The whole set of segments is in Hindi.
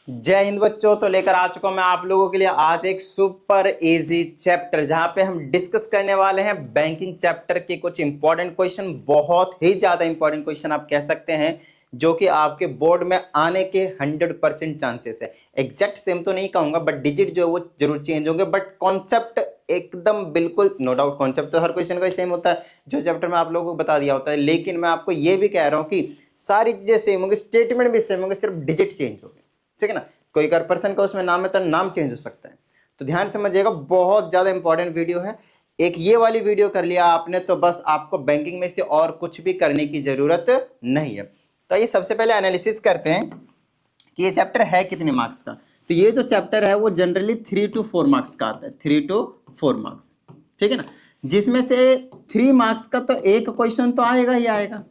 जय हिंद बच्चों। तो लेकर आ चुका हूं मैं आप लोगों के लिए आज एक सुपर इजी चैप्टर, जहां पे हम डिस्कस करने वाले हैं बैंकिंग चैप्टर के कुछ इंपॉर्टेंट क्वेश्चन, बहुत ही ज्यादा इंपॉर्टेंट क्वेश्चन आप कह सकते हैं, जो कि आपके बोर्ड में आने के 100% चांसेस है। एग्जैक्ट सेम तो नहीं कहूंगा, बट डिजिट जो है वो जरूर चेंज होंगे, बट कॉन्सेप्ट एकदम बिल्कुल नो डाउट। कॉन्सेप्ट तो हर क्वेश्चन का सेम होता है जो चैप्टर में आप लोगों को बता दिया होता है, लेकिन मैं आपको ये भी कह रहा हूं कि सारी चीजें सेम होंगी, स्टेटमेंट भी सेम होंगे, सिर्फ डिजिट चेंज होंगे। ठीक है ना, कोई अगर पर्सन का उसमें नाम है तो नाम चेंज हो सकता है। तो ध्यान समझिएगा, बहुत ज्यादा इंपॉर्टेंट वीडियो है। एक ये वाली वीडियो कर लिया आपने तो बस आपको बैंकिंग में से और कुछ भी करने की जरूरत नहीं है। तो ये सबसे पहले एनालिसिस करते हैं कि ये चैप्टर है कितने मार्क्स का। तो ये जो चैप्टर है वो जनरली 3 to 4 मार्क्स का आता है, 3 to 4 मार्क्स। ठीक है ना, जिसमें से 3 मार्क्स का तो एक क्वेश्चन तो आएगा ही आएगा।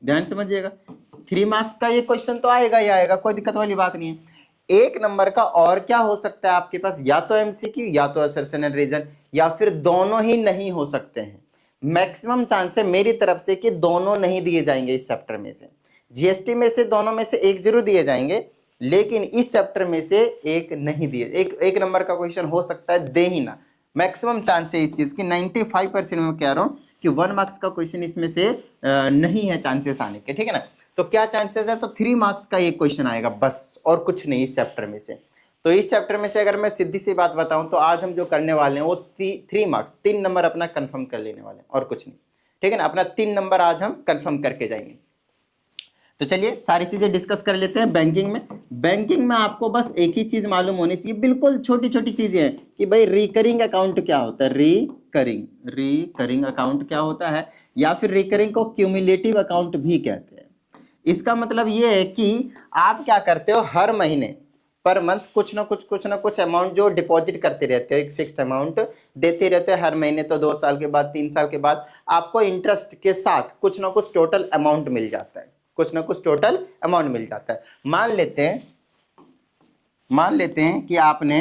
ध्यान समझिएगा, 3 मार्क्स का ये क्वेश्चन तो आएगा ही आएगा, कोई दिक्कत वाली बात नहीं है। 1 नंबर का और क्या हो सकता है आपके पास, या तो एमसीक्यू या तो असर्शन एंड रीजन, या फिर दोनों ही नहीं हो सकते हैं। मैक्सिमम चांस है मेरी तरफ से कि दोनों नहीं दिए जाएंगे इस चैप्टर में से। जीएसटी में से दोनों में से एक जरूर दिए जाएंगे, लेकिन इस चैप्टर में से एक नहीं दिए। एक नंबर का क्वेश्चन हो सकता है दे ही ना। मैक्सिमम चांस है इस चीज की, 95% में कह रहा हूं कि 1 मार्क्स का क्वेश्चन इसमें से नहीं है चांसेस आने के। ठीक है ना, तो क्या चांसेस है, तो 3 मार्क्स का एक क्वेश्चन आएगा बस, और कुछ नहीं इस चैप्टर में से। तो इस चैप्टर में से अगर मैं सीधी सी बात बताऊं तो आज हम जो करने वाले हैं वो 3 मार्क्स, 3 नंबर अपना कंफर्म कर लेने वाले हैं और कुछ नहीं। ठीक है ना, अपना 3 नंबर आज हम कंफर्म करके जाएंगे। तो चलिए सारी चीजें डिस्कस कर लेते हैं। बैंकिंग में आपको बस एक ही चीज मालूम होनी चाहिए, बिल्कुल छोटी छोटी चीजें हैं कि भाई रिकरिंग अकाउंट क्या होता है, रिकरिंग अकाउंट क्या होता है, या फिर रिकरिंग को क्यूमुलेटिव अकाउंट भी कहते हैं। इसका मतलब ये है कि आप क्या करते हो, हर महीने पर मंथ कुछ ना कुछ अमाउंट जो डिपॉजिट करते रहते हो, एक फिक्स्ड अमाउंट देते रहते हो हर महीने। तो 2 साल के बाद, 3 साल के बाद आपको इंटरेस्ट के साथ कुछ ना कुछ टोटल अमाउंट मिल जाता है, कुछ ना कुछ टोटल अमाउंट मिल जाता है। मान लेते हैं कि आपने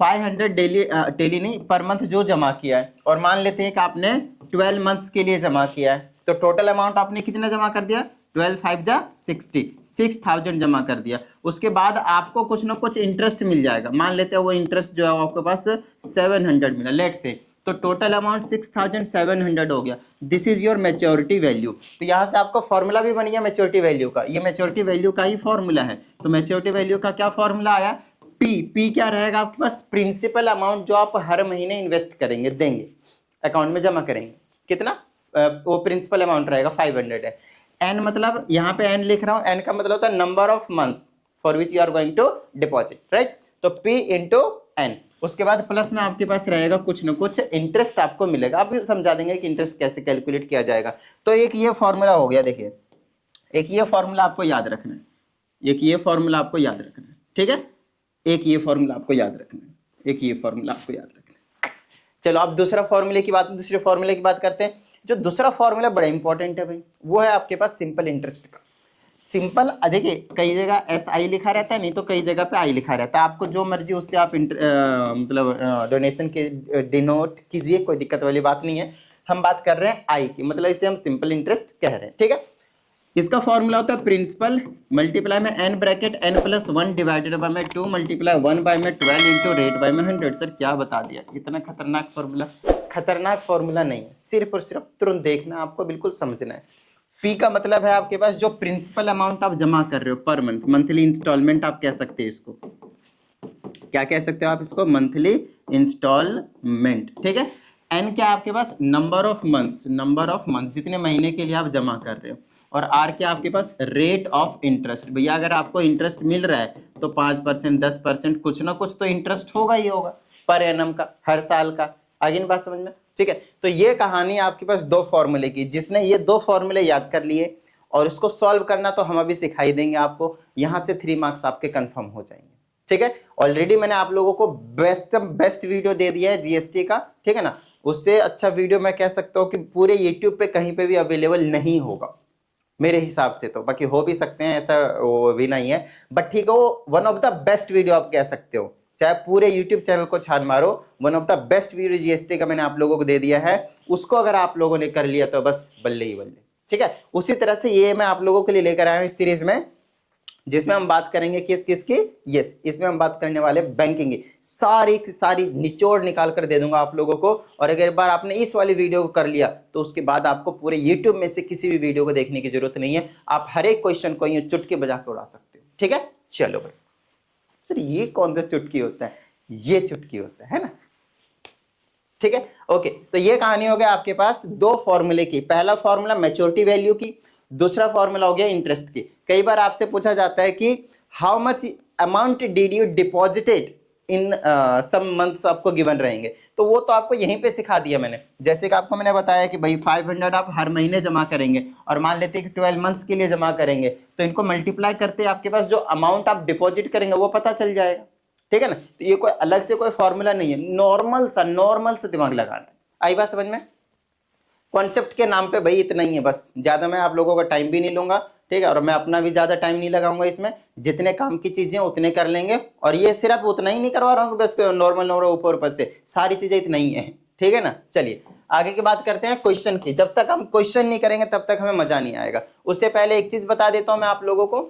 500 डेली नहीं पर मंथ जो जमा किया है, और मान लेते हैं कि आपने 12 मंथ्स के लिए जमा किया है। तो टोटल अमाउंट आपने कितना जमा कर दिया, 12 5 जा 60, 6000 जमा कर दिया। उसके बाद आपको कुछ ना कुछ इंटरेस्ट मिल जाएगा। मान लेते हैं वो इंटरेस्ट जो है आपके पास 700 मिला, लेट से, तो टोटल अमाउंट 6700 हो गया। This is your maturity value. तो यहाँ से आपका फॉर्मूला भी बन गया मैच्योरिटी वैल्यू का, ये मैच्योरिटी वैल्यू का ही फॉर्मूला है। तो मैच्योरिटी वैल्यू का क्या फॉर्मूला आया, पी क्या रहेगा आपके पास, प्रिंसिपल अमाउंट जो आप हर महीने इन्वेस्ट करेंगे, देंगे अकाउंट में जमा करेंगे, कितना, वो प्रिंसिपल अमाउंट रहेगा 500 है। एन मतलब यहाँ पे एन लिख रहा हूं, एन का मतलब होता है number of months for which you are going to deposit, right. तो पी इंटू एन, उसके बाद प्लस में आपके पास रहेगा कुछ ना कुछ इंटरेस्ट आपको मिलेगा। आप समझा देंगे कि इंटरेस्ट कैसे कैलकुलेट किया जाएगा। तो एक ये फॉर्मूला हो गया, देखिए एक ये फॉर्मूला आपको याद रखना है, एक ये फॉर्मूला आपको याद रखना है, ठीक है, एक ये फॉर्मूला आपको याद रखना है, एक ये फॉर्मूला आपको याद रखना है। चलो अब दूसरे फॉर्मूले की बात करते हैं। जो दूसरा फॉर्मूला बड़ा इंपॉर्टेंट है भाई, वो है आपके पास सिंपल इंटरेस्ट का। सिंपल, देखिए कई जगह एस आई लिखा रहता है, नहीं तो कई जगह पे आई लिखा रहता है। आपको जो मर्जी उससे आप मतलब डोनेशन के डिनोट कीजिए, कोई दिक्कत वाली बात नहीं है। हम बात कर रहे हैं आई की, मतलब इसे हम सिंपल इंटरेस्ट कह रहे हैं, ठीक है। इसका फॉर्मूला होता है प्रिंसिपल मल्टीप्लाई में n bracket N plus 1 divided by में 2 मल्टीप्लाई 1 बाय में 12 इंटू रेट बाय में 100। सर क्या बता दिया, इतना खतरनाक फॉर्मूला। खतरनाक फॉर्मूला नहीं है, सिर्फ और सिर्फ तुरंत देखना, आपको बिल्कुल समझना है। पी का मतलब है आपके पास जो प्रिंसिपल अमाउंट आप जमा कर रहे हो पर मंथ, मंथली इंस्टॉलमेंट आप कह सकते हैं इसको। क्या कह सकते हो आप इसको, मंथली इंस्टॉलमेंट, ठीक है। एन क्या आपके पास, नंबर ऑफ मंथ्स, जितने महीने के लिए आप जमा कर रहे हो। और आर क्या आपके पास, रेट ऑफ इंटरेस्ट। भैया अगर आपको इंटरेस्ट मिल रहा है तो 5%, 10% कुछ ना कुछ तो इंटरेस्ट होगा ही होगा पर एनम का, हर साल का। आगे बात समझ में, ठीक है। तो ये कहानी आपके पास 2 फॉर्मूले की, जिसने ये 2 फॉर्मूले याद कर लिए और इसको सॉल्व करना तो हम अभी सिखाई देंगे आपको। यहां से 3 मार्क्स आपके कंफर्म हो जाएंगे, ठीक है। ऑलरेडी मैंने आप लोगों को बेस्ट वीडियो दे दिया है जीएसटी का, ठीक है ना। उससे अच्छा वीडियो मैं कह सकता हूं कि पूरे यूट्यूब पे कहीं पे भी अवेलेबल नहीं होगा मेरे हिसाब से। तो बाकी हो भी सकते हैं, ऐसा वो भी नहीं है, बट ठीक है, वो one of the best video आप कह सकते हो। चाहे पूरे YouTube चैनल को छान मारो, one of the best video GST का मैंने आप लोगों को दे दिया है। उसको अगर आप लोगों ने कर लिया तो बस बल्ले ही बल्ले, ठीक है। उसी तरह से ये मैं आप लोगों के लिए लेकर आया हूं इस सीरीज में जिसमें हम बात करेंगे किस किसकी, यस, इसमें हम बात करने वाले बैंकिंग की। सारी की सारी निचोड़ निकाल कर दे दूंगा आप लोगों को। और अगर एक बार आपने इस वाली वीडियो को कर लिया तो उसके बाद आपको पूरे यूट्यूब में से किसी भी वीडियो को देखने की जरूरत नहीं है, आप हर एक क्वेश्चन को यूं चुटकी बजा के उड़ा सकते हो। ठीक है, चलो भाई। सर ये कौन सा चुटकी होता है? ये चुटकी होता है ना। ठीक है, ओके। तो ये कहानी हो गया आपके पास दो फॉर्मूले की। पहला फॉर्मूला मैच्योरिटी वैल्यू की, दूसरा फॉर्मूला हो गया इंटरेस्ट की। कई बार आपसे पूछा जाता है कि how much amount did you deposited in some months आपको गिवन रहेंगे, तो वो तो आपको यहीं पे सिखा दिया मैंने। जैसे कि आपको मैंने बताया कि भाई 500 आप हर महीने जमा करेंगे और मान लेते हैं कि 12 मंथ्स के लिए जमा करेंगे, तो इनको मल्टीप्लाई करते आपके पास जो अमाउंट आप डिपॉजिट करेंगे वो पता चल जाएगा। ठीक है ना। तो ये कोई अलग से कोई फॉर्मूला नहीं है, नॉर्मल सा दिमाग लगाना है। आई बात समझ में? कॉन्सेप्ट के नाम पे भाई इतना ही है बस, ज्यादा मैं आप लोगों का टाइम भी नहीं लूंगा। ठीक है, और मैं अपना भी ज्यादा टाइम नहीं लगाऊंगा इसमें। जितने काम की चीजें उतने कर लेंगे, और ये सिर्फ उतना ही नहीं करवा रहा हूँ बस नॉर्मल ऊपर से, सारी चीजें इतना ही है। ठीक है ना। चलिए आगे की बात करते हैं क्वेश्चन की। जब तक हम क्वेश्चन नहीं करेंगे तब तक हमें मजा नहीं आएगा। उससे पहले एक चीज बता देता हूं मैं आप लोगों को।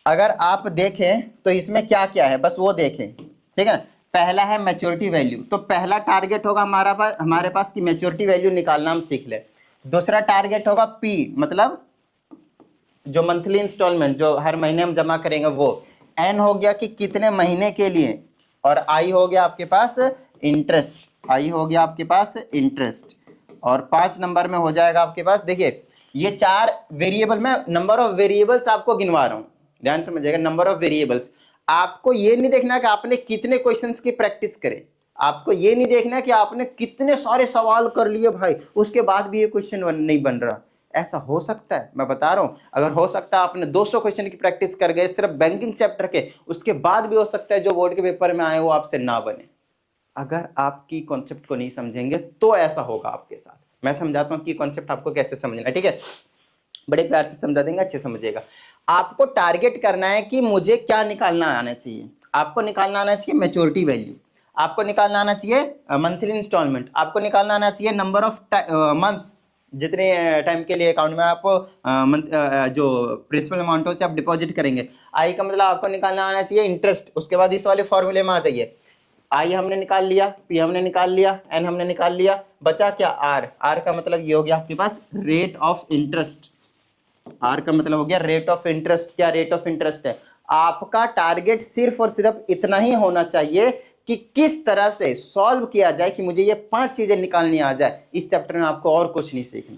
अगर आप देखें तो इसमें क्या क्या है बस वो देखें। ठीक है, पहला है मैच्योरिटी वैल्यू। तो पहला टारगेट होगा हमारे पास कि मैच्योरिटी वैल्यू निकालना हम सीख ले। दूसरा टारगेट होगा पी, मतलब जो मंथली इंस्टॉलमेंट जो हर महीने हम जमा करेंगे वो। एन हो गया कि कितने महीने के लिए, और आई हो गया आपके पास इंटरेस्ट। आई हो गया आपके पास इंटरेस्ट। और 5 नंबर में हो जाएगा आपके पास, देखिए ये 4 वेरिएबल, में नंबर ऑफ वेरिएबल्स आपको गिनवा रहा हूं, ध्यान समझिएगा। नंबर ऑफ वेरिएबल्स, आपको ये नहीं देखना कि आपने कितने क्वेश्चंस की प्रैक्टिस करे, आपको ये नहीं देखना कि आपने कितने सारे सवाल कर लिए भाई उसके बाद भी ये क्वेश्चन नहीं बन रहा। ऐसा हो सकता है, मैं बता रहा हूं। अगर हो सकता है आपने 200 क्वेश्चन की प्रैक्टिस कर गए सिर्फ बैंकिंग चैप्टर के, उसके बाद भी हो सकता है जो बोर्ड के पेपर में आए वो आपसे ना बने। अगर आपकी कॉन्सेप्ट को नहीं समझेंगे तो ऐसा होगा आपके साथ। मैं समझाता हूं कि कॉन्सेप्ट आपको कैसे समझना है। ठीक है, बड़े प्यार से समझा देंगे, अच्छे समझिएगा। आपको टारगेट करना है कि मुझे क्या निकालना आना चाहिए। आपको निकालना आना चाहिए मैच्योरिटी वैल्यू, आपको निकालना आना चाहिए मंथली इंस्टॉलमेंट, आपको निकालना आना चाहिए नंबर ऑफ मंथ्स, जितने टाइम के लिए अकाउंट में आप जो प्रिंसिपल अमाउंट हो से आप डिपॉजिट करेंगे। आई का मतलब आपको निकालना आना चाहिए इंटरेस्ट। उसके बाद इस वाले फॉर्मूले में आ जाइए। आई हमने निकाल लिया, पी हमने निकाल लिया, एन हमने निकाल लिया, बचा क्या आर। आर का मतलब ये हो गया आपके पास रेट ऑफ इंटरेस्ट। आर का मतलब हो गया रेट ऑफ इंटरेस्ट। क्या रेट ऑफ इंटरेस्ट है? आपका टारगेट सिर्फ और सिर्फ इतना ही होना चाहिए कि किस तरह से सॉल्व किया जाए कि मुझे ये 5 चीजें निकालनी आ जाए। इस चैप्टर में आपको और कुछ नहीं सीखना।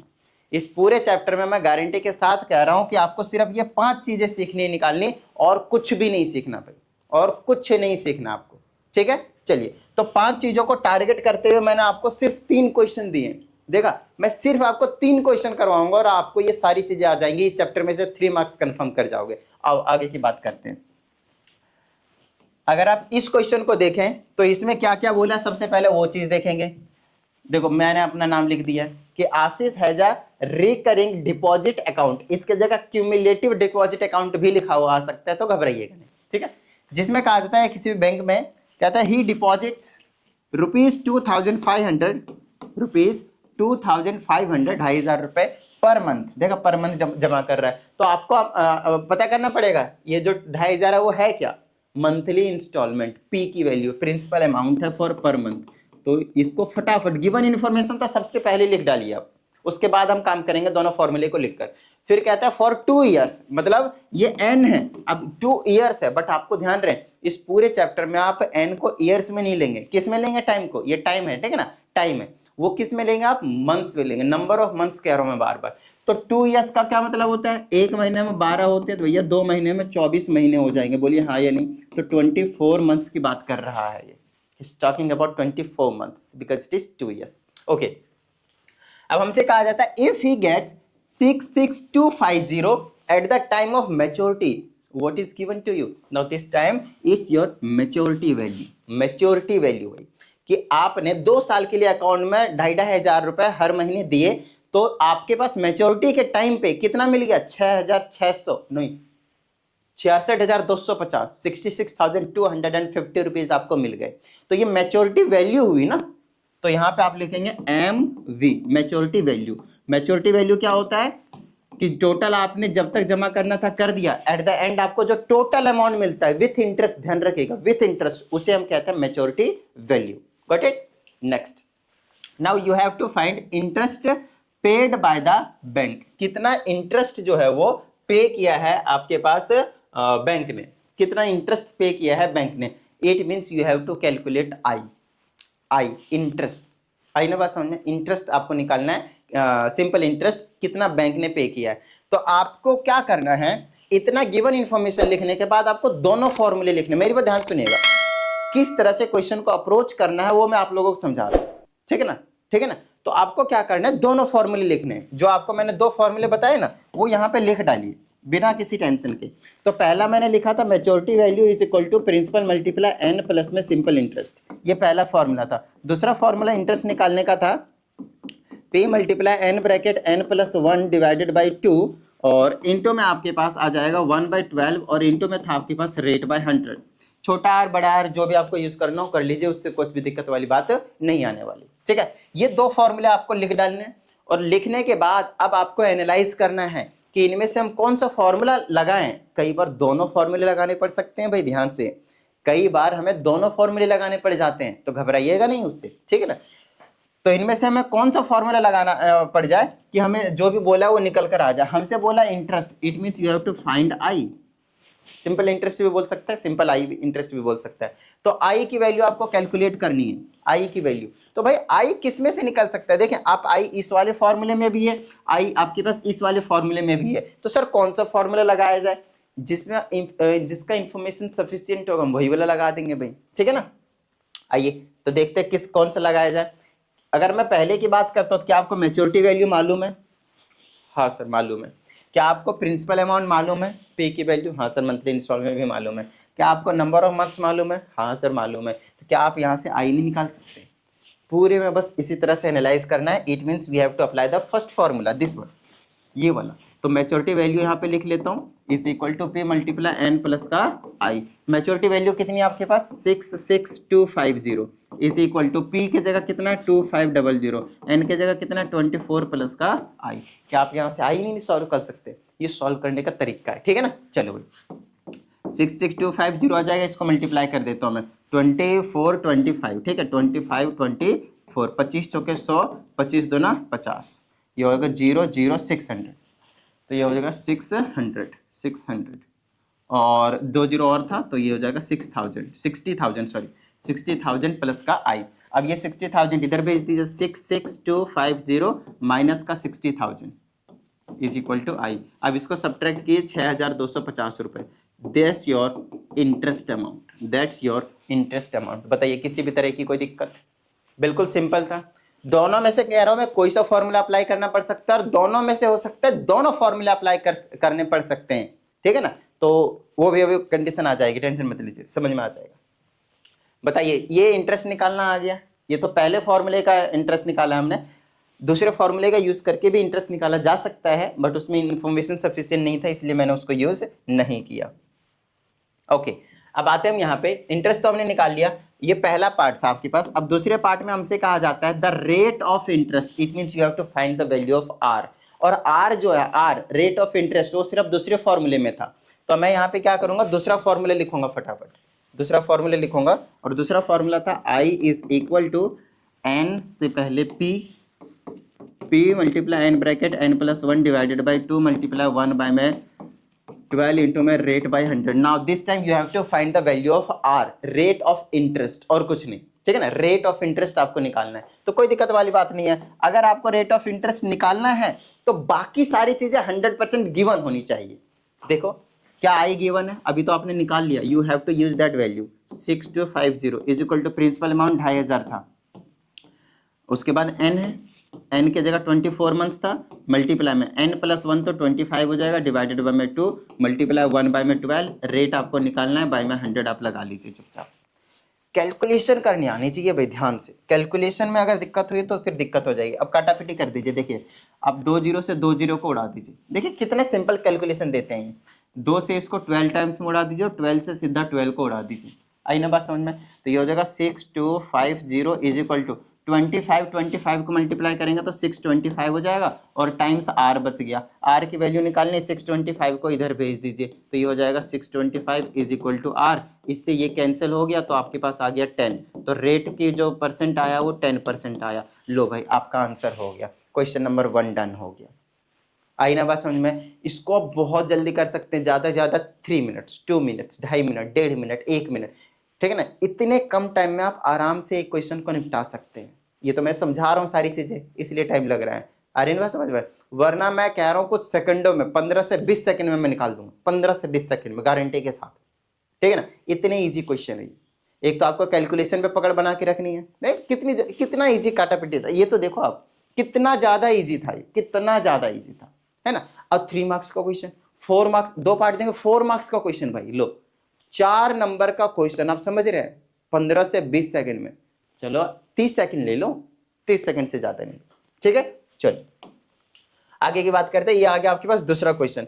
इस पूरे चैप्टर में मैं गारंटी के साथ कह रहा हूं कि आपको सिर्फ ये 5 चीजें सीखनी निकालनी, और कुछ भी नहीं सीखना भाई, और कुछ नहीं सीखना आपको। ठीक है, चलिए। तो 5 चीजों को टारगेट करते हुए मैंने आपको सिर्फ 3 क्वेश्चन दिए। देखा, मैं सिर्फ आपको 3 क्वेश्चन करवाऊंगा और आपको ये सारी चीजें आ जाएंगी। इस चैप्टर में से 3 मार्क्स कंफर्म कर जाओगे। आओ आगे की बात करते हैं। अगर आप इस क्वेश्चन को देखें तो इसमें क्या क्या बोला, सबसे पहले वो चीज देखेंगे। देखो मैंने अपना नाम लिख दिया कि Ashish has a recurring deposit account. इसके जगह क्यूमुलेटिव डिपॉजिट अकाउंट भी लिखा हुआ आ सकता है, तो घबराइएगा नहीं। ठीक है, जिसमें कहा जाता है किसी भी बैंक में कहता है ही डिपॉजिट्स ₹2500, ₹2500, 2,500 रुपए पर मंथ। देखा, पर मंथ जमा कर रहा है। तो आपको पता करना पड़ेगा ये जो 2,500 है वो है क्या, मंथली इंस्टॉलमेंट। पी की वैल्यू प्रिंसिपल अमाउंट है फॉर पर मंथ। तो इसको फटाफट गिवन इन्फॉर्मेशन तो सबसे पहले लिख डालिए आप, उसके बाद हम काम करेंगे दोनों फॉर्मूले को लिखकर। फिर कहता है फॉर 2 ईयर्स, मतलब ये एन है, अब 2 ईयर्स है। बट आपको ध्यान रहे इस पूरे चैप्टर में आप एन को ईयर्स में नहीं लेंगे, किस में लेंगे, टाइम को। ये टाइम है, ठीक है ना, टाइम है। वो किस में लेंगे आप, मंथ्स में लेंगे। नंबर ऑफ मंथ्स कह रहा हूं मैं बार बार। तो 2 ईयर्स का क्या मतलब होता है, 1 महीने में 12 होते हैं, तो भैया 2 महीने में 24 महीने हो जाएंगे। बोलिए हाँ या नहीं। तो 24 मंथ्स की बात कर रहा है ये। He's talking about 24 months because it is 2 years. Okay. अब हमसे कहा जाता है if he gets 66250 at the time of maturity, what is given to you? Now this time is your maturity value. Maturity value है कि आपने 2 साल के लिए अकाउंट में 2,500 रुपए हर महीने दिए, तो आपके पास मैच्योरिटी के टाइम पे कितना मिल गया, 6,600 नहीं 66,250, 66,250 रुपीज आपको मिल गए। तो ये मैच्योरिटी वैल्यू हुई ना। तो यहां पे आप लिखेंगे MV, maturity value. Maturity value क्या होता है, कि टोटल आपने जब तक जमा करना था कर दिया, एट द एंड आपको जो टोटल अमाउंट मिलता है विथ इंटरेस्ट, ध्यान रखिएगा विथ इंटरेस्ट, उसे हम कहते हैं maturity value. Got it? Next, now you have to find interest paid by the bank. कितना इंटरेस्ट जो है वो पे किया है आपके पास बैंक ने, कितना इंटरेस्ट पे किया है बैंक ने। It means you have to calculate I interest. आई ना बात समझ में? इंटरेस्ट आपको निकालना है, सिंपल इंटरेस्ट कितना बैंक ने पे किया है। तो आपको क्या करना है, इतना गिवन इंफॉर्मेशन लिखने के बाद आपको दोनों फॉर्मूले लिखने। मेरी बात ध्यान सुनिएगा, किस तरह से क्वेश्चन को अप्रोच करना है वो मैं आप लोगों को समझा रहा हूं, ठीक है ना? ठीक है ना? तो आपको क्या करना है, दोनों फॉर्मूले लिखने हैं। जो आपको मैंने दो फॉर्मूले बताए ना, वो यहां पे लिख डालिए बिना किसी टेंशन के। तो पहला मैंने लिखा था maturity value is equal to principal multiply N plus में सिंपल इंटरेस्ट, ये पहला फॉर्मूला था। दूसरा फॉर्मूला इंटरेस्ट निकालने का था P multiply N bracket N plus 1 divided by 2 और इंटू में आपके पास आ जाएगा 1/12 और इंटू में था आपके पास रेट बाय 100। छोटा आर बड़ा आर जो भी आपको यूज करना हो कर लीजिए, उससे कुछ भी दिक्कत वाली बात नहीं आने वाली, ठीक है? ये दो फॉर्मूले आपको लिख डालने हैं और लिखने के बाद अब आपको एनालाइज करना है कि इनमें से हम कौन सा फॉर्मूला लगाएं। कई बार दोनों फॉर्मूले लगाने पड़ सकते हैं भाई, ध्यान से, कई बार हमें दोनों फॉर्मूले लगाने पड़ जाते हैं, तो घबराइएगा नहीं उससे, ठीक है ना? तो इनमें से हमें कौन सा फॉर्मूला लगाना पड़ जाए कि हमें जो भी बोला वो निकल कर आ जाए। हमसे बोला interest, it means you have to find I. Simple interest भी बोल सकता है, सिंपल आई इंटरेस्ट भी बोल सकता है। तो आई की वैल्यू आपको कैलकुलेट करनी है, आई की वैल्यू। तो भाई आई किस में से निकल सकता है? देखें आप, आई इस वाले फॉर्मूले में भी है, आई आपके पास इस वाले फॉर्मूले में भी है। तो सर कौन सा फॉर्मूला लगाया जाए जिसमें जिसका इंफॉर्मेशन सफिशिएंट होगा, हम वही वाला लगा देंगे भाई, ठीक है ना? आइए तो देखते हैं किस कौन सा लगाया जाए। अगर मैं पहले की बात करता हूं तो क्या आपको मैच्योरिटी वैल्यू मालूम है? हाँ सर मालूम है। क्या आपको प्रिंसिपल अमाउंट मालूम है? पे की वैल्यू? हाँ सर। मंथली इंस्टॉलमेंट भी मालूम है। क्या आपको नंबर ऑफ मंथ्स मालूम है? हाँ सर मालूम है। तो क्या आप यहाँ से आई नहीं निकाल सकते? पूरे में बस इसी तरह से एनालाइज करना है। It means we have to apply the first formula, this one, ये वाला। तो मैच्योरिटी वैल्यू यहाँ पे लिख लेता हूँ, इज इक्वल टू पे मल्टीप्लाई एन प्लस का आई। मैच्योरिटी वैल्यू कितनी है आपके पास? 66250 इज इक्वल टू पी की जगह कितना 2500, एन की जगह कितना 24 प्लस का आई। क्या आप यहाँ से आई नहीं सॉल्व कर सकते? ये सॉल्व करने का तरीका है, ठीक है ना? चलो भाई 66250 आ जाएगा, इसको मल्टीप्लाई कर देता हूँ मैं 24 25, ठीक है? 25 24, 25 चौके 100, 25 दूना 50, ये होगा 0 0 600, तो ये हो जाएगा 600 और 2 0 और था तो ये हो जाएगा 60,000 प्लस का आई। अब ये 60,000 इधर भेज दीजिए, 66250 माइनस का 60,000 इज इक्वल टू आई। अब इसको सब्ट्रैक्ट कीजिए 6,250 रुपए। That's your interest amount, that's your interest amount. बताइए किसी भी तरह की कोई दिक्कत? बिल्कुल सिंपल था। दोनों में से कह रहा हूं मैं, कोई सा फॉर्मूला अप्लाई करना पड़ सकता है और दोनों में से हो सकता है दोनों फॉर्मूला अप्लाई करने पड़ सकते हैं, ठीक है ना? तो वो भी अभी कंडीशन आ जाएगी, टेंशन मत लीजिए, समझ में आ जाएगा। बताइए ये इंटरेस्ट निकालना आ गया, ये तो पहले फॉर्मूले का इंटरेस्ट निकाला हमने। दूसरे फॉर्मूले का यूज करके भी इंटरेस्ट निकाला जा सकता है, बट उसमें इंफॉर्मेशन सफिशिएंट नहीं था, इसलिए मैंने उसको यूज नहीं किया। ओके, अब आते हैं हम यहाँ पे। इंटरेस्ट तो हमने निकाल लिया, ये पहला पार्ट था आपके पास। अब दूसरे पार्ट में हमसे कहा जाता है the rate of interest. It means you have to find the value of R. और आर जो है, आर रेट ऑफ इंटरेस्ट, वो सिर्फ दूसरे फॉर्मूले में था। तो मैं यहाँ पे क्या करूंगा, दूसरा फॉर्मूला लिखूंगा फटाफट, दूसरा फॉर्मूला लिखूंगा। और दूसरा फॉर्मूला था I is equal to n से पहले P, P multiply N bracket N plus 1 divided by 2 multiply 1 by में 12 इंटू में rate by 100। Now this time you have to find the value of R, rate of interest, और कुछ नहीं, ठीक है ना? रेट ऑफ इंटरेस्ट आपको निकालना है, तो कोई दिक्कत वाली बात नहीं है। अगर आपको रेट ऑफ इंटरेस्ट निकालना है तो बाकी सारी चीजें 100% गिवन होनी चाहिए। देखो क्या आई गिवन है, अभी तो आपने निकाल लिया। You have to use that value 6250 is equal to principal amount 2500 था, उसके बाद एन है, एन के जगह 24 मंथ्स था, मल्टीप्लाई में एन प्लस 1 तो 25 हो जाएगा, डिवाइडेड बाय में 2 मल्टीप्लाई 1 बाय में 12, रेट आपको निकालना है, बाय में 100 आप लगा लीजिए चुपचाप। कैलकुलेशन करनी आनी चाहिए भाई, ध्यान से। कैलकुलेशन में अगर दिक्कत हुई तो फिर दिक्कत हो जाएगी। अब काटापीटी कर दीजिए, देखिए अब 2 0 से 2 0 को उड़ा दीजिए। देखिए कितने सिंपल कैलकुलेशन देते हैं। 2 से इसको 12 टाइम्स में उड़ा दीजिए और 12 से सीधा 12 को उड़ा दीजिए। आई ना बात समझ में? तो ये हो जाएगा 6250 इज इक्वल टू 25 को मल्टीप्लाई करेंगे तो 625 हो जाएगा और टाइम्स आर बच गया। आर की वैल्यू निकालनी, 625 को इधर भेज दीजिए तो ये हो जाएगा 625 इज इक्वल टू आर। इससे ये कैंसिल हो गया तो आपके पास आ गया 10। तो रेट की जो परसेंट आया वो 10% आया। लो भाई आपका आंसर हो गया, क्वेश्चन नंबर 1 डन हो गया। आई ना बात समझ में? इसको आप बहुत जल्दी कर सकते हैं, ज्यादा से ज्यादा 3 minutes, 2 minutes, 2.5 minute, 1.5 minute, 1 minute, ठीक है ना। इतने कम टाइम में आप आराम से एक क्वेश्चन को निपटा सकते हैं। ये तो मैं समझा रहा हूँ सारी चीजें, इसलिए टाइम लग रहा है। अरे बात समझ में? वरना मैं कह रहा हूँ कुछ सेकंडों में, 15 से 20 सेकंड में मैं निकाल दूंगा, 15 से 20 सेकंड में गारंटी के साथ, ठीक है ना। इतने इजी क्वेश्चन है। एक तो आपको कैलकुलेशन पे पकड़ बना के रखनी है, नहीं कितना इजी काटा पिटी था ये तो देखो आप, कितना ज्यादा इजी था ये, कितना ज्यादा इजी था, है ना। अब 3 मार्क्स का क्वेश्चन, 4 मार्क्स, 2 पार्ट देंगे, 4 मार्क्स का क्वेश्चन भाई। लो 4 नंबर का क्वेश्चन, आप समझ रहे हैं, 15 से 20 सेकंड में। चलो 30 सेकंड ले लो, 30 सेकंड से ज्यादा नहीं, ठीक है। चलो आगे की बात करते हैं। ये आ गया आपके पास दूसरा क्वेश्चन।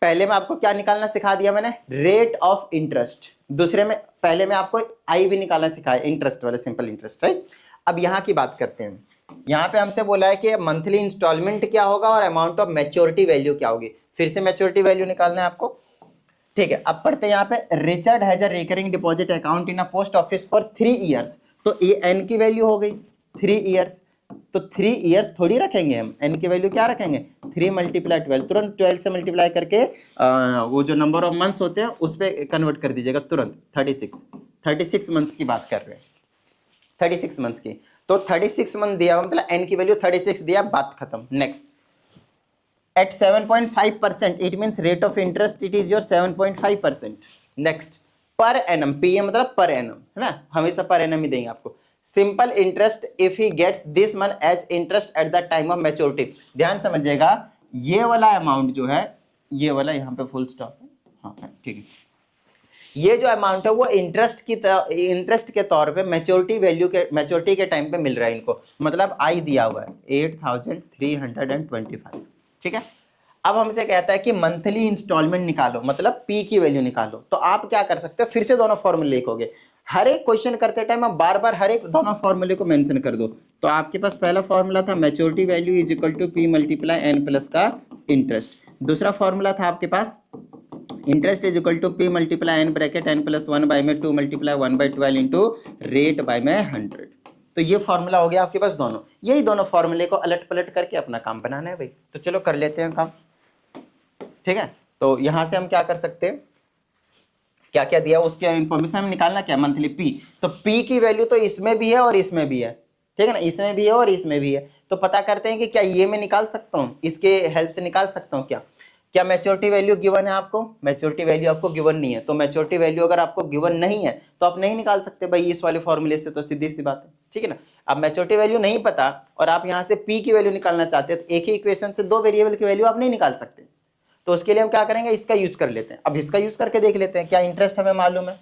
पहले में आपको क्या निकालना सिखा दिया मैंने, रेट ऑफ इंटरेस्ट। दूसरे में पहले में आपको आई भी निकालना सिखाया, इंटरेस्ट वाला, सिंपल इंटरेस्ट, राइट। अब यहां की बात करते हैं। यहां पे हमसे बोला है कि मंथली इंस्टॉलमेंट क्या होगा और अमाउंट ऑफ मैच्योरिटी वैल्यू क्या होगी। फिर से मैच्योरिटी वैल्यू निकालना है आपको, ठीक है। अब पढ़ते हैं यहाँ पे, Richard has a recurring deposit account in a post office for 3 years. तो ये एन की वैल्यू हो गई 3 इयर्स। तो 3 इयर्स थोड़ी रखेंगे हम, एन की वैल्यू क्या रखेंगे, 3 मल्टीप्लाई 12, तुरंत 12 से मल्टीप्लाई करके वो जो नंबर ऑफ मंथ्स होते हैं उस पर कन्वर्ट कर दीजिएगा तुरंत। 36 मंथ्स की बात कर रहे हैं, 36 मंथ्स की। तो 36 मंथ दिया, मतलब एन की वैल्यू 36 दिया, बात खत्म। Next, at 7.5%, it means rate of interest, it is your 7.5%. next, per annum, p मतलब per annum, है ना, हमेशा per annum ही देंगे आपको। Simple interest if he gets this month as interest at the time of maturity। ध्यान समझिएगा, ये वाला अमाउंट जो है, ये वाला यहाँ पे फुल स्टॉप है, हाँ ठीक है। ये जो अमाउंट है वो इंटरेस्ट के तौर पे मैच्योरिटी के टाइम पे मिल रहा है इनको, मतलब आई दिया हुआ है 8,325, ठीक है। अब हमसे कहता है कि मंथली इंस्टॉलमेंट निकालो, मतलब पी की वैल्यू निकालो। तो आप क्या कर सकते हो, फिर से दोनों फॉर्मूले लिखोगे। हर एक क्वेश्चन करते टाइम आप बार बार हर एक दोनों फॉर्मूले को मेंशन कर दो। तो आपके पास पहला फॉर्मूला था maturity value is equal to P multiply N plus का इंटरेस्ट। दूसरा फॉर्मूला था आपके पास interest is equal to P multiply N bracket N plus 1 by में 2 मल्टीप्लाई 1/12 इंटू रेट बाई में 100। तो ये फॉर्मूला हो गया आपके पास दोनों। यही दोनों फॉर्मूले को अलट पलट करके अपना काम बनाना है भाई। तो चलो कर लेते हैं काम, ठीक है। तो यहां से हम क्या कर सकते हैं, क्या क्या दिया उसके इंफॉर्मेशन हम निकालना क्या, मंथली पी। तो पी की वैल्यू तो इसमें भी है और इसमें भी है, ठीक है ना, इसमें भी है और इसमें भी है। तो पता करते हैं कि क्या ये मैं निकाल सकता हूँ, इसके हेल्प से निकाल सकता हूँ क्या। क्या मैच्योरिटी वैल्यू गिवन है आपको, मैच्योरिटी वैल्यू आपको गिवन नहीं है। तो मैच्योरिटी वैल्यू अगर आपको गिवन नहीं है तो आप नहीं निकाल सकते भाई इस वाले फॉर्मूले से, तो सीधी सी बात है, ठीक है ना। अब मैच्योरिटी वैल्यू नहीं पता और आप यहाँ से पी की वैल्यू निकालना चाहते हैं, तो एक ही इक्वेशन से 2 वेरिएबल की वैल्यू आप नहीं निकाल सकते। तो उसके लिए हम क्या करेंगे, इसका यूज कर लेते हैं। अब इसका यूज करके देख लेते हैं, क्या इंटरेस्ट हमें मालूम है,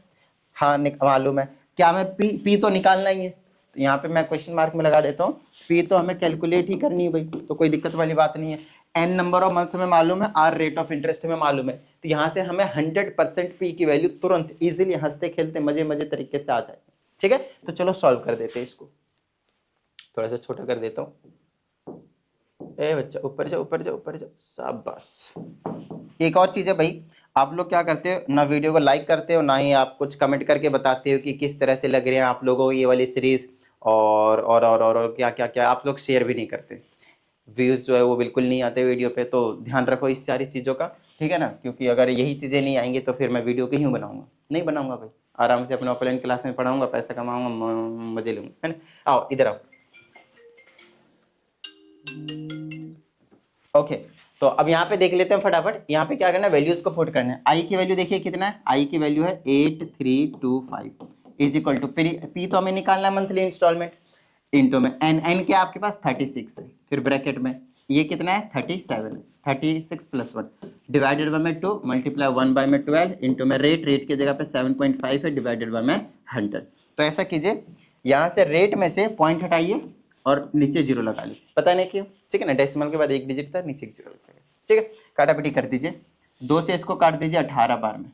हाँ मालूम है। क्या हमें पी तो निकालना ही है, तो यहाँ पे मैं क्वेश्चन मार्क में लगा देता हूँ, पी तो हमें कैलकुलेट ही करनी है भाई, तो कोई दिक्कत वाली बात नहीं है। एन नंबर ऑफ मंथ्स हमें मालूम है, आर रेट ऑफ इंटरेस्ट हमें मालूम है। तो यहाँ से हमें 100% पी की वैल्यू तुरंत इजीली हंसते खेलते मजे मजे तरीके से आ जाएगी, ठीक है। तो चलो सॉल्व कर देते हैं इसको, थोड़ा सा छोटा कर देता हूँ। ए बच्चा ऊपर जाओ ऊपर जाओ ऊपर जाओ, शाबाश। एक और चीज है भाई, आप लोग क्या करते हो ना, वीडियो को लाइक करते हो ना ही आप कुछ कमेंट करके बताते हो कि किस तरह से लग रहे हैं आप लोगों को ये वाली सीरीज, और क्या क्या क्या आप लोग शेयर भी नहीं करते। व्यूज जो है वो बिल्कुल नहीं आते वीडियो पे, तो ध्यान रखो इस सारी चीज़ों का, ठीक है ना। क्योंकि अगर यही चीज़ें नहीं आएंगी तो फिर मैं वीडियो क्यों बनाऊंगा, नहीं बनाऊंगा भाई। आराम से अपने ऑफलाइन क्लास में पढ़ाऊंगा, पैसा कमाऊंगा, मजे लूंगा, है ना। आओ इधर आओ। ओके, तो अब यहाँ पे देख लेते हैं फटाफट। यहाँ पे क्या करना है, वैल्यूज को पुट करना है। आई की वैल्यू देखिए कितना है, आई की वैल्यू है 8325 इज इक्वल टू पी तो हमें निकालना है मंथली इंस्टॉलमेंट, इंटू में एन क्या आपके पास 36 है, फिर ब्रैकेट में ये कितना है 37 है, 36 + 1 डिवाइडेड बाय में 2 मल्टीप्लाई 1 बाय में 12 इंटू में रेट की जगह पे 7.5 है डिवाइडेड बाय में 100। तो ऐसा कीजिए, यहाँ से रेट में से पॉइंट हटाइए और नीचे जीरो लगा लीजिए, पता नहीं क्यों, ठीक है ना। डेसिमल के बाद एक डिजिट था, नीचे जीरो लग जाएगा, ठीक है। काटापिटी कर दीजिए, 2 से इसको काट दीजिए 18 बार में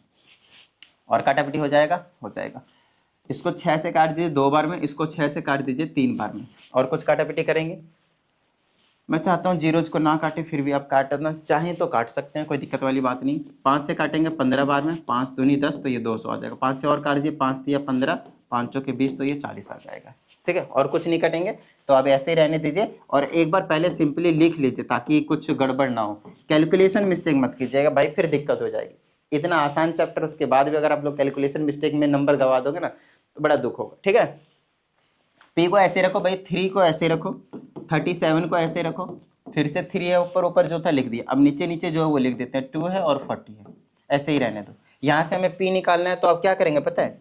और काटापिटी हो जाएगा, इसको 6 से काट दीजिए 2 बार में, इसको 6 से काट दीजिए 3 बार में, और कुछ काटापीटी करेंगे। मैं चाहता हूँ जीरोज को ना काटे, फिर भी आप काटना चाहें तो काट सकते हैं, कोई दिक्कत वाली बात नहीं। 5 से काटेंगे 15 बार में, 5 दूनी 10 तो ये 200 आ जाएगा। 5 से और काट दीजिए, 5 दिया 15, 5 के 20 तो ये 40 आ जाएगा। ठीक है, और कुछ नहीं कटेंगे, तो आप ऐसे ही रहने दीजिए। और एक बार पहले सिंपली लिख लीजिए ताकि कुछ गड़बड़ ना हो। कैलकुलेशन मिस्टेक मत कीजिएगा भाई, फिर दिक्कत हो जाएगी। इतना आसान चैप्टर उसके बाद भी अगर आप लोग कैलकुलेशन मिस्टेक में नंबर गवा दोगे ना तो बड़ा दुख होगा। ठीक है, पी को ऐसे रखो भाई, 3 को ऐसे रखो, 37 को ऐसे रखो, फिर से 3 है ऊपर, ऊपर जो था लिख दिया। अब नीचे नीचे जो है वो लिख देते हैं, 2 है और 40 है, ऐसे ही रहने दो। यहाँ से हमें पी निकालना है, तो आप क्या करेंगे पता है,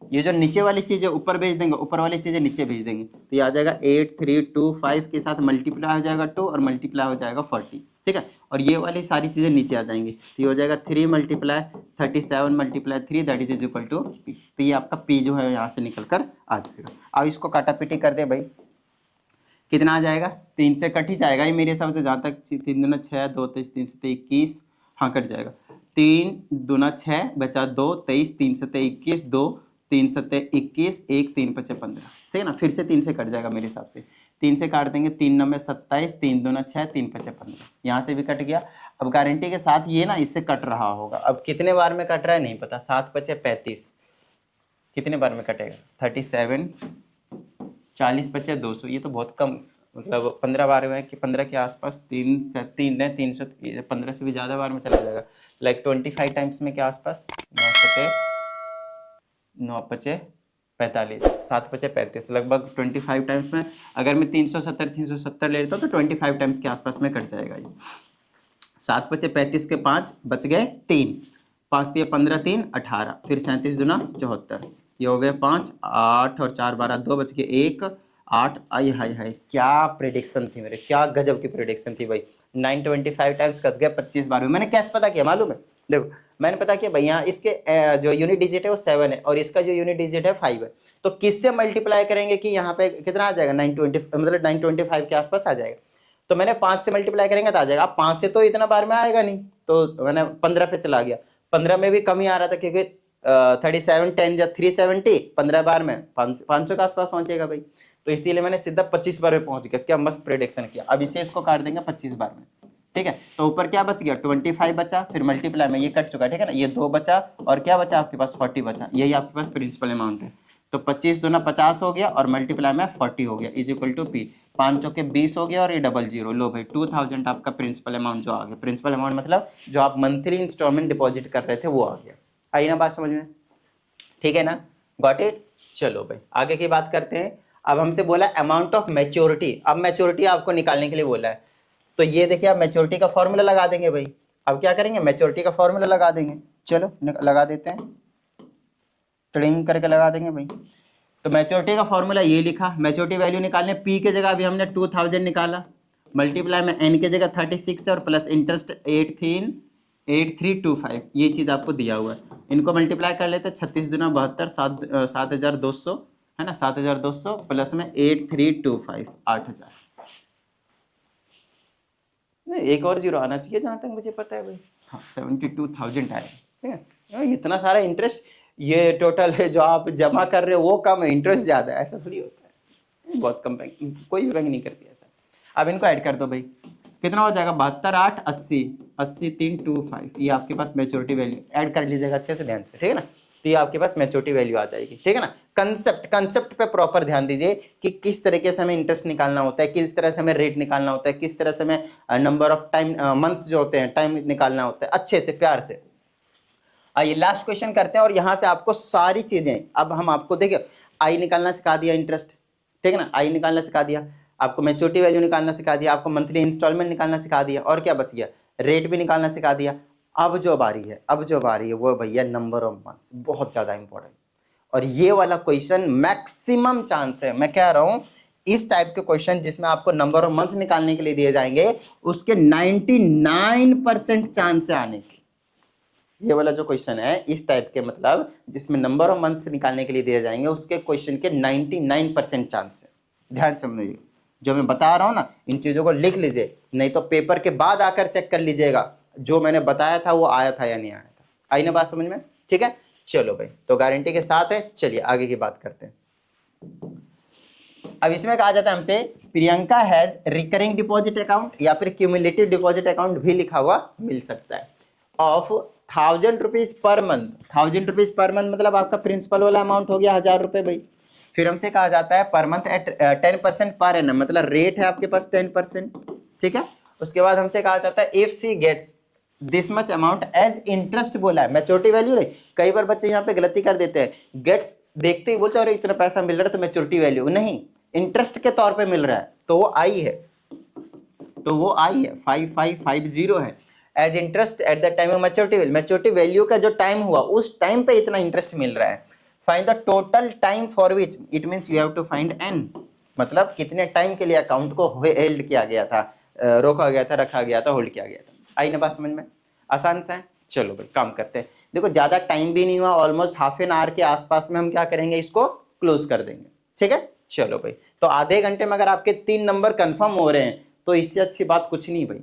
ये जो नीचे वाली चीज़ है ऊपर भेज देंगे, ऊपर वाली चीज़ें नीचे भेज देंगे, तो ये आ जाएगा 8 3 2 5 के साथ मल्टीप्लाई हो जाएगा 2 और मल्टीप्लाई हो जाएगा 40। ठीक है, और ये वाली सारी चीज़ें नीचे आ जाएंगी, तो ये हो जाएगा 3 multiply 37 multiply 3 that is equal to P. तो ये आपका पी जो है यहाँ से निकल कर आ जाएगा। अब इसको काटापीटी कर दे भाई, कितना आ जाएगा, 3 से कट ही जाएगा ये मेरे हिसाब से, जहाँ तक 3 दूना 6 2 23 3 से 21, हाँ कट जाएगा। 3 दूना 6 बचा 2 23, 3 से 21 2 3 सत्ते 21 1 3 पचे 15। ठीक है ना, फिर से 3 से कट जाएगा मेरे हिसाब से, 3 से काट देंगे, 3 9 में 27, 3 दूना 6 3 पचे 15, यहाँ से भी कट गया। अब गारंटी के साथ ये ना इससे कट रहा होगा, अब कितने बार में कट रहा है नहीं पता, 7 पचे 35, कितने बार में कटेगा 37, 40 पचे 200, ये तो बहुत कम, मतलब 15 बार में कि 15 के आसपास, 3 से 3 है 315 से भी ज़्यादा बार में चला जाएगा, लाइक 25 टाइम्स में के आसपास। 9 पचे 45, 7 पचे 35, लगभग 25 टाइम्स में। अगर मैं 370 ले लेता हूँ तो 25 टाइम्स के आसपास में कट जाएगा ये। 7 पचे 35 के 5 बच गए 3, 5 दिए 15 3 18, फिर 37 दूना 74, ये हो गए 5 8 और 4 12 2 बच गए 1 8। आई हाय हाय, क्या प्रेडिक्शन थी मेरे, क्या गजब की प्रेडिक्शन थी भाई। 925 टाइम्स कस गया 25 बार में। मैंने कैसे पता किया मालूम है, देखो मैंने पता किया भाई, यहाँ इसके जो यूनिट डिजिट है वो 7 है और इसका जो यूनिट डिजिट है 5 है, तो किससे मल्टीप्लाई करेंगे कि यहाँ पे कितना आ जाएगा, 920, मतलब 925 के आसपास आ जाएगा। तो मैंने 5 से मल्टीप्लाई करेंगे तो आ जाएगा। 5 से तो इतना बार में आएगा नहीं, तो मैंने 15 पे चला गया, 15 में भी कम ही आ रहा था क्योंकि 37 10 या 370, 15 बार में 500 के आसपास पहुंचेगा भाई, तो इसीलिए मैंने सीधा 25 बार में पहुंच गया। क्या मस्त प्रेडिक्शन किया। अब इसे इसको काट देंगे 25 बार में। ठीक है, तो ऊपर क्या बच गया 25 बचा, फिर मल्टीप्लाई में ये कट चुका है, ठीक है ना, ये 2 बचा और क्या बचा आपके पास 40 बचा, यही आपके पास प्रिंसिपल अमाउंट है। तो 25 दूना 50 हो गया और मल्टीप्लाई में 40 हो गया, इज इक्वल टू पी। 5 चौके 20 हो गया और ये डबल जीरो, लो भाई 2000 आपका प्रिंसिपल अमाउंट जो आ गया। प्रिंसिपल अमाउंट मतलब जो आप मंथली इंस्टॉलमेंट डिपॉजिट कर रहे थे वो आ गया। आई ना बात समझ में, ठीक है ना, गॉट इट। चलो भाई आगे की बात करते हैं। अब हमसे बोला अमाउंट ऑफ मैच्योरिटी, अब मैच्योरिटी आपको निकालने के लिए बोला है, तो ये देखिए आप मैच्योरिटी का फॉर्मूला लगा देंगे भाई। अब क्या करेंगे, मैच्योरिटी का फॉर्मूला लगा देंगे, चलो लगा देते हैं, ट्रिंग करके लगा देंगे भाई। तो मैच्योरिटी का फॉर्मूला ये लिखा, मैच्योरिटी वैल्यू निकालने, पी के जगह अभी हमने 2000 निकाला, मल्टीप्लाई में एन के जगह 36 है और प्लस इंटरेस्ट 8325, ये चीज़ आपको दिया हुआ है। इनको मल्टीप्लाई कर लेते हैं, 36 दूना 72, 7200 है ना, 7200 प्लस में 8325, 8000। नहीं एक और जीरो आना चाहिए जहाँ तक मुझे पता है भाई, हाँ 72,000 आए। ठीक है, इतना सारा इंटरेस्ट, ये टोटल है जो आप जमा कर रहे हो वो कम है, इंटरेस्ट ज़्यादा है, ऐसा थोड़ी होता है, बहुत कम बैंक, कोई भी बैंक नहीं करती ऐसा। अब इनको ऐड कर दो भाई, कितना हो जाएगा 72 8 80, 80 325, ये आपके पास मैच्योरिटी वैल्यू, ऐड कर लीजिएगा अच्छे से ध्यान से, ठीक है ना, तो ये आपके पास मैच्योरिटी वैल्यू आ जाएगी। ठीक है ना, कंसेप्ट पे प्रॉपर ध्यान दीजिए कि किस तरीके से हमें इंटरेस्ट निकालना होता है, किस तरह से हमें रेट निकालना होता है, किस तरह से हमें नंबर ऑफ टाइम मंथ्स जो होते हैं टाइम निकालना होता है, अच्छे से प्यार से। आइए लास्ट क्वेश्चन करते हैं और यहां से आपको सारी चीजें, अब हम आपको देखिए आई निकालना सिखा दिया इंटरेस्ट, ठीक है ना, आई निकालना सिखा दिया आपको, मैच्योरिटी वैल्यू निकालना सिखा दिया आपको, मंथली इंस्टॉलमेंट निकालना सिखा दिया, और क्या बच गया, रेट भी निकालना सिखा दिया। अब जो बारी है वो भैया नंबर ऑफ मंथ्स, बहुत ज्यादा इंपॉर्टेंट, और ये वाला क्वेश्चन मैक्सिमम चांस है, मैं कह रहा हूं इस टाइप के क्वेश्चन जिसमें आपको नंबर ऑफ मंथ्स निकालने के लिए दिए जाएंगे उसके 99% चांस है आने के। ये वाला जो क्वेश्चन है इस टाइप के, मतलब जिसमें नंबर ऑफ मंथ्स निकालने के लिए दिए जाएंगे उसके क्वेश्चन के 99% चांस है। ध्यान समझिए, जो मैं बता रहा हूं ना इन चीजों को लिख लीजिए, नहीं तो पेपर के बाद आकर चेक कर लीजिएगा जो मैंने बताया था वो आया था या नहीं आया था। आई ना बात समझ में, ठीक है। चलो भाई, तो गारंटी के साथ है। चलिए आगे की बात करते हैं। अब इसमें कहा जाता है हमसे Priyanka has recurring deposit account या फिर क्यूमुलेटिव डिपॉजिट अकाउंट भी लिखा हुआ मिल सकता है of 1000 rupees per month. 1000 rupees per month मतलब आपका प्रिंसिपल वाला अमाउंट हो गया 1000 रुपए भाई। फिर हमसे कहा जाता है per month eight 10% per annum, मतलब रेट है आपके पास 10%, ठीक है। उसके बाद हमसे कहा जाता है if she gets this much amount as interest बोला है, मैच्योरिटी वैल्यू नहीं। कई बार बच्चे यहाँ पे गलती कर देते हैं, गेट्स देखते ही बोलते हैं अरे इतना पैसा मिल रहा है तो मैच्योरिटी वैल्यू नहीं, इंटरेस्ट के तौर पे मिल रहा है तो वो आई है, तो वो आई है 5550 है as interest at the time of maturity. Maturity value का जो टाइम हुआ उस टाइम पे इतना इंटरेस्ट मिल रहा है। Find the total time for which, it means you have to find n, मतलब कितने टाइम के लिए अकाउंट को होल्ड किया गया था, रोका गया था, रखा गया था, होल्ड किया गया था। आई ना बात समझ में? आसान सा है। चलो भाई काम करते हैं। देखो ज्यादा टाइम भी नहीं हुआ, ऑलमोस्ट हाफ एन आवर के आसपास में हम क्या करेंगे, इसको क्लोज कर देंगे, ठीक है। चलो भाई, तो आधे घंटे में अगर आपके 3 नंबर कंफर्म हो रहे हैं तो इससे अच्छी बात कुछ नहीं भाई।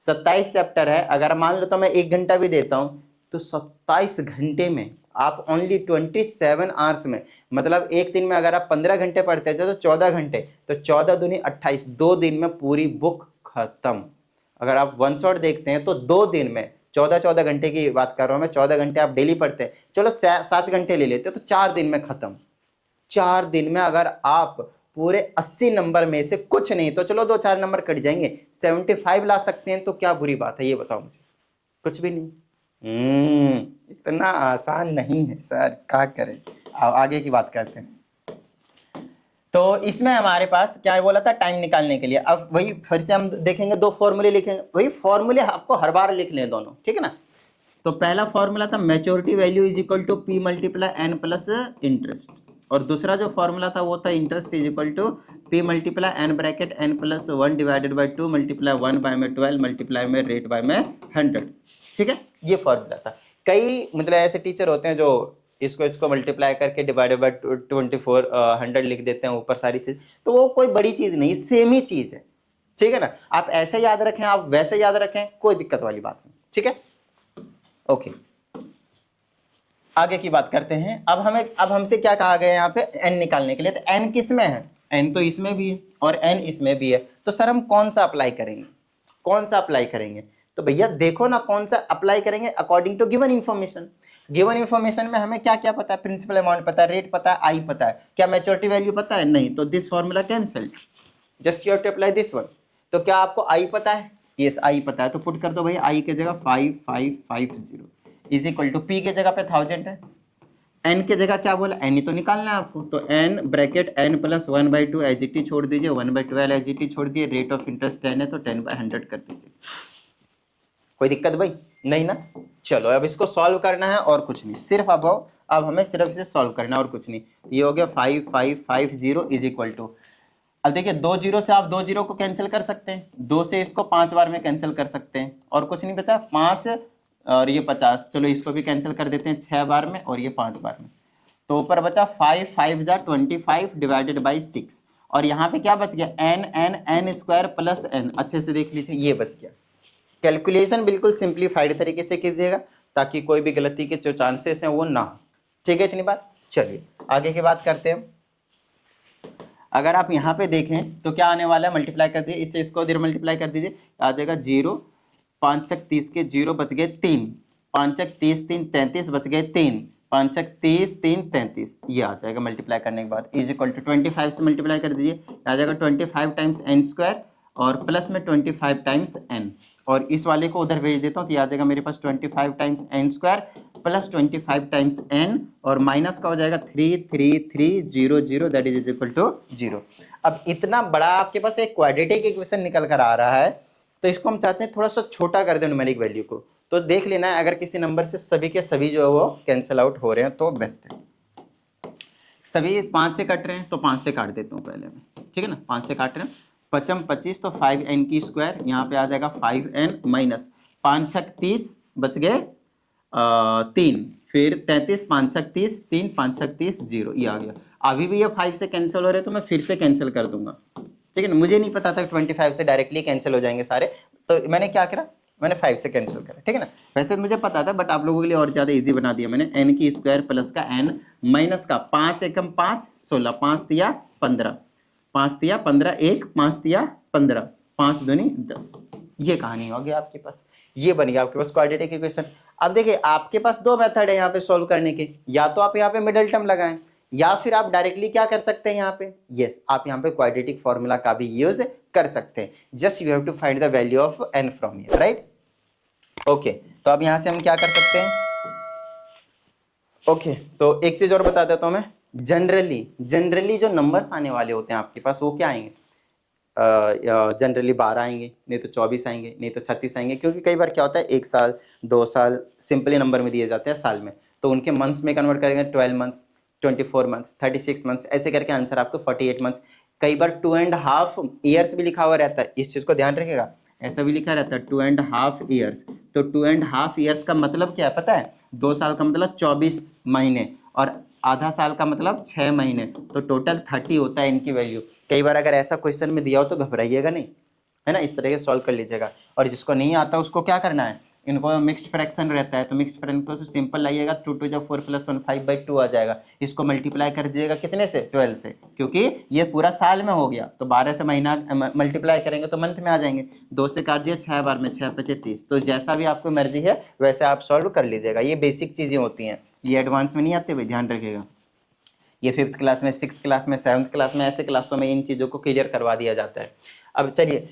27 चैप्टर है, अगर मान लो तो मैं 1 घंटा भी देता हूं तो 27 घंटे में आप ओनली 27 आवर्स में, मतलब एक दिन में अगर आप 15 घंटे पढ़ते थे तो 14 घंटे, तो 14 दूनी 28, 2 दिन में पूरी बुक खत्म। अगर आप वन शॉट देखते हैं तो 2 दिन में 14 घंटे की बात कर रहा हूं मैं, 14 घंटे आप डेली पढ़ते हैं, चलो 7 घंटे ले लेते हैं तो 4 दिन में खत्म। 4 दिन में अगर आप पूरे 80 नंबर में से कुछ नहीं तो चलो 2-4 नंबर कट जाएंगे, 75 ला सकते हैं तो क्या बुरी बात है, ये बताओ मुझे। कुछ भी नहीं। इतना आसान नहीं है सर, क्या करें। आगे की बात करते हैं। तो इसमें हमारे पास क्या बोला था टाइम निकालने के लिए, अब वही फिर से हम देखेंगे, 2 फॉर्मूले लिखेंगे, वही फॉर्मूले आपको हर बार लिख लें दोनों, ठीक है ना। तो पहला फॉर्मूला था maturity value is equal to P multiply N plus interest, और दूसरा जो फॉर्मूला था वो था interest is equal to P multiply N bracket N plus 1 divided by 2 multiply 1 by में 12 मल्टीप्लाई में रेट बाय में 100, ठीक है। ये फॉर्मूला था। कई मतलब ऐसे टीचर होते हैं जो इसको मल्टीप्लाई करके डिवाइडेड बाय 2400 लिख देते हैं ऊपर सारी चीज, तो वो कोई बड़ी चीज नहीं, सेम ही चीज है, ठीक है ना। आप ऐसे याद रखें, आप वैसे याद रखें, कोई दिक्कत वाली बात नहीं, ठीक है। ओके, आगे की बात करते हैं। अब हमसे क्या कहा गया यहाँ पे n निकालने के लिए, तो n किस में है, n तो इसमें भी है और n इसमें भी है, तो सर हम कौन सा अप्लाई करेंगे, कौन सा अप्लाई करेंगे। तो भैया देखो ना कौन सा अप्लाई करेंगे according to given information. Given information में हमें क्या क्या पता है, प्रिंसिपल अमाउंट पता है, रेट पता है, आई पता है, क्या मैच्योरिटी वैल्यू पता है, नहीं, तो this formula cancel, just you have to apply this one. तो क्या आपको आई पता है, यस आई पता है, तो पुट कर दो भाई आई के जगह 5550 इज इक्वल टू पी के जगह पे 1000 है, एन के जगह क्या बोला, एन ही तो निकालना है आपको, तो एन ब्रैकेट एन प्लस 1/2 एजीटी छोड़ दीजिए, 1/12 एजीटी छोड़ दिए, रेट ऑफ इंटरेस्ट 10 है तो 10/100 कर दीजिए। कोई दिक्कत भाई नहीं ना। चलो अब इसको सॉल्व करना है और कुछ नहीं, सिर्फ अब हमें सिर्फ इसे सॉल्व करना है और कुछ नहीं। ये हो गया 5550 इज इक्वल टू, अब देखिए 2 जीरो से आप 2 जीरो को कैंसिल कर सकते हैं, 2 से इसको 5 बार में कैंसिल कर सकते हैं, और कुछ नहीं बचा, 5 और ये 50, चलो इसको भी कैंसिल कर देते हैं 6 बार में और ये 5 बार में, तो ऊपर बचा 5 5 जा 25 डिवाइडेड बाई 6, और यहाँ पे क्या बच गया n स्क्वायर प्लस n, अच्छे से देख लीजिए ये बच गया। कैलकुलेशन बिल्कुल सिंप्लीफाइड तरीके से कीजिएगा ताकि कोई भी गलती के जो चांसेस हैं वो ना हो, ठीक है, इतनी बात। चलिए आगे की बात करते हैं। अगर आप यहाँ पे देखें तो क्या आने वाला है, मल्टीप्लाई कर दिए, इससे इसको इधर मल्टीप्लाई कर दीजिए, आ जाएगा 0, 5 छक 30 के 0 बच गए 3, 5 छक 30 3 33 बच गए 3, 5 छक 30 3 33, ये आ जाएगा मल्टीप्लाई करने के बाद इज इक्वल टू 25 से मल्टीप्लाई कर दीजिए, आ जाएगा 25 टाइम्स n स्क्वायर और प्लस में 25 टाइम्स n, और इस वाले को उधर भेज देता हूँ तो ये आ जाएगा मेरे पास 25 times n square plus 25 times n, और माइनस का हो जाएगा 33300 दैट इज इक्वल टू 0। अब इतना बड़ा आपके पास एक क्वाड्रेटिक इक्वेशन निकल कर आ रहा है, तो इसको हम चाहते हैं थोड़ा सा छोटा कर दें न्यूमेरिक वैल्यू को, तो देख लेना है अगर किसी नंबर से सभी के सभी जो है वो कैंसिल आउट हो रहे हैं तो बेस्ट है। सभी 5 से कट रहे हैं तो 5 से काट देता हूँ पहले मैं, ठीक है ना, 5 से काट रहे हैं, 5 25 तो 5n की स्क्वायर, यहाँ पे आ जाएगा 5n माइनस 5 छक 30 बच गए 3, फिर 33 5 छक 30 3 5 छक 30 0, ये आ गया। अभी भी ये 5 से कैंसिल हो रहे तो मैं फिर से कैंसिल कर दूंगा, ठीक है ना, मुझे नहीं पता था 25 से डायरेक्टली कैंसिल हो जाएंगे सारे, तो मैंने क्या करा मैंने 5 से कैंसिल करा, ठीक है ना। वैसे तो मुझे पता था बट आप लोगों के लिए और ज़्यादा इजी बना दिया मैंने। n की स्क्वायर प्लस का n माइनस का 5 एकम 5 16, 5 दिया 15, 5 दिया 15, 1 5 दिया 15, 5 दूनी 10। ये कहानी होगी आपके पास, ये बन गया आपके पास क्वाड्रेटिक इक्वेशन। अब देखिए आपके पास दो मेथड है यहाँ पे सॉल्व करने के, या तो आप यहाँ पे मिडिल टर्म लगाएं या फिर आप डायरेक्टली क्या कर सकते हैं यहाँ पे, यस आप यहाँ पे क्वाड्रेटिक फॉर्मूला का भी यूज कर सकते हैं। Just you have to find the value of n from here, right. Okay तो अब यहाँ से हम क्या कर सकते हैं, ओके तो एक चीज और बता देता हूँ मैं, जनरली जो नंबर्स आने वाले होते हैं आपके पास वो क्या आएंगे, जनरली 12 आएंगे, नहीं तो 24 आएंगे, नहीं तो 36 आएंगे, क्योंकि कई बार क्या होता है 1 साल 2 साल सिंपली नंबर में दिए जाते हैं साल में, तो उनके मंथ्स में कन्वर्ट करेंगे 12 मंथ्स, 24 मंथ्स, 36 मंथ्स, ऐसे करके आंसर आपको 48 मंथ्स। कई बार 2.5 ईयर्स भी लिखा हुआ रहता है, इस चीज को ध्यान रखिएगा, ऐसा भी लिखा रहता है 2.5 ईयर्स। तो 2.5 ईयर्स का मतलब क्या है पता है, 2 साल का मतलब 24 महीने और आधा साल का मतलब 6 महीने, तो टोटल 30 होता है इनकी वैल्यू। कई बार अगर ऐसा क्वेश्चन में दिया हो तो घबराइएगा नहीं, है ना, इस तरह से सॉल्व कर लीजिएगा। और जिसको नहीं आता उसको क्या करना है, इनको मिक्स्ड फ्रैक्शन रहता है तो मिक्स्ड फ्रैक्शन को सिंपल लाइएगा, 2 2 जब 4 + 1 5/2 आ जाएगा। इसको मल्टीप्लाई कर दीजिएगा कितने से, 12 से, क्योंकि ये पूरा साल में हो गया, तो 12 से महीना मल्टीप्लाई करेंगे तो मंथ में आ जाएंगे। 2 से काट दिए 6 बार में, 6 × 5 = 30। तो जैसा भी आपको मर्जी है वैसे आप सॉल्व कर लीजिएगा। ये बेसिक चीजें होती हैं, ये एडवांस में नहीं आते हुए, ध्यान रखिएगा। ये 5th क्लास में, 6th क्लास में, 7th क्लास में, ऐसे क्लासों में इन चीज़ों को क्लियर करवा दिया जाता है। अब चलिए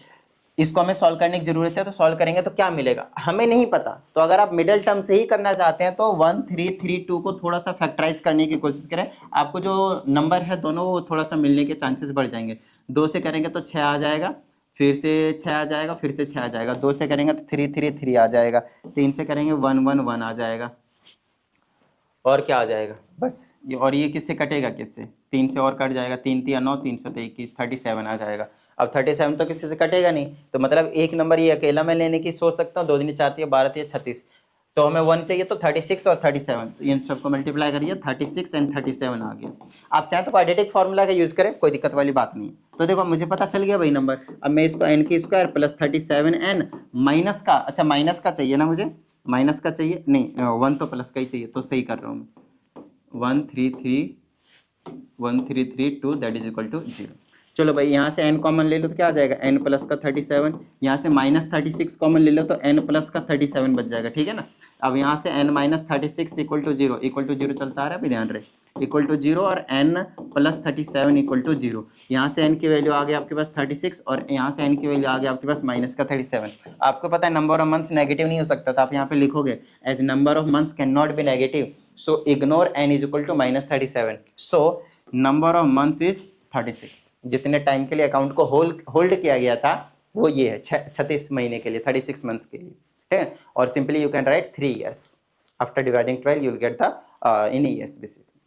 इसको हमें सॉल्व करने की जरूरत है, तो सॉल्व करेंगे तो क्या मिलेगा हमें नहीं पता, तो अगर आप मिडिल टर्म से ही करना चाहते हैं तो 1 3 3 2 को थोड़ा सा फैक्टराइज करने की कोशिश करें, आपको जो नंबर है दोनों वो थोड़ा सा मिलने के चांसेस बढ़ जाएंगे। 2 से करेंगे तो 6 आ जाएगा, फिर से 6 आ जाएगा, फिर से 6 आ जाएगा, 2 से करेंगे तो 3 3 3 आ जाएगा, 3 से करेंगे 1 1 1 आ जाएगा, और क्या आ जाएगा बस ये, और ये किससे कटेगा, किससे, 3 से और कट जाएगा, 3 3 9, 3 से 21, 37 आ जाएगा। अब 37 तो किसी से कटेगा नहीं, तो मतलब एक नंबर ये अकेला मैं लेने की सोच सकता हूँ, 2 दूनी 4 × 12 = 36, तो हमें 1 चाहिए, तो 36 और 37, तो इन सबको मल्टीप्लाई करिए, 36 और 37 आ गया। आप चाहें तो क्वाड्रेटिक फॉर्मूला का यूज करें, कोई दिक्कत वाली बात नहीं है। तो देखो मुझे पता चल गया भाई नंबर, अब मैं इसको n की स्क्वायर प्लस 37n माइनस का, अच्छा माइनस का चाहिए ना मुझे, माइनस का चाहिए नहीं, 1 तो प्लस का ही चाहिए, तो सही कर रहा हूँ मैं, 13332 दैट इज इक्वल टू 0। चलो भाई यहाँ से n कॉमन ले लो तो क्या आ जाएगा, n प्लस का 37, यहाँ से -36 कॉमन ले लो तो n प्लस का 37 बच जाएगा, ठीक है ना। अब यहाँ से n - 36 इक्वल टू 0 चलता आ रहा है भाई, ध्यान रहे, इक्वल टू 0 और n प्लस 37 इक्वल टू 0। यहाँ से n की वैल्यू आ गई आपके पास 36 और यहाँ से n की वैल्यू आ गई आपके पास -37। आपको पता है नंबर ऑफ मंथ्स नेगेटिव नहीं हो सकता, तो आप यहाँ पे लिखोगे as number of months can not be negative, so ignore n is equal to -37, so number of months is 36। जितने टाइम के लिए अकाउंट को होल्ड किया गया था वो ये है, 36 महीने के लिए, 36 मंथ्स के लिए, ठीक है। और simply you can write 3 years, after dividing 12 you will get the in years basically.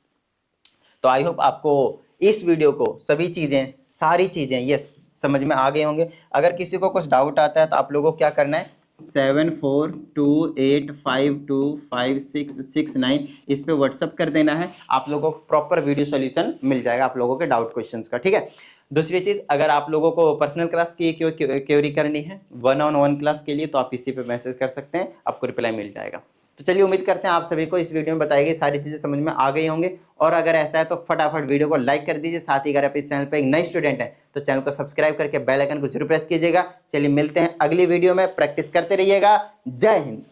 तो आई होप आपको इस वीडियो को सभी चीजें, सारी चीजें यस समझ में आ गए होंगे। अगर किसी को कुछ डाउट आता है तो आप लोगों को क्या करना है, 7428525669 इस पे व्हाट्सअप कर देना है, आप लोगों को प्रॉपर वीडियो सॉल्यूशन मिल जाएगा आप लोगों के डाउट क्वेश्चंस का, ठीक है। दूसरी चीज, अगर आप लोगों को पर्सनल क्लास की क्वेरी करनी है 1-on-1 क्लास के लिए, तो आप इसी पे मैसेज कर सकते हैं, आपको रिप्लाई मिल जाएगा। तो चलिए उम्मीद करते हैं आप सभी को इस वीडियो में बताई गई सारी चीजें समझ में आ गई होंगे, और अगर ऐसा है तो फटाफट वीडियो को लाइक कर दीजिए। साथ ही अगर आप इस चैनल पर एक नए स्टूडेंट हैं तो चैनल को सब्सक्राइब करके बेल आइकन को जरूर प्रेस कीजिएगा। चलिए मिलते हैं अगली वीडियो में, प्रैक्टिस करते रहिएगा। जय हिंद।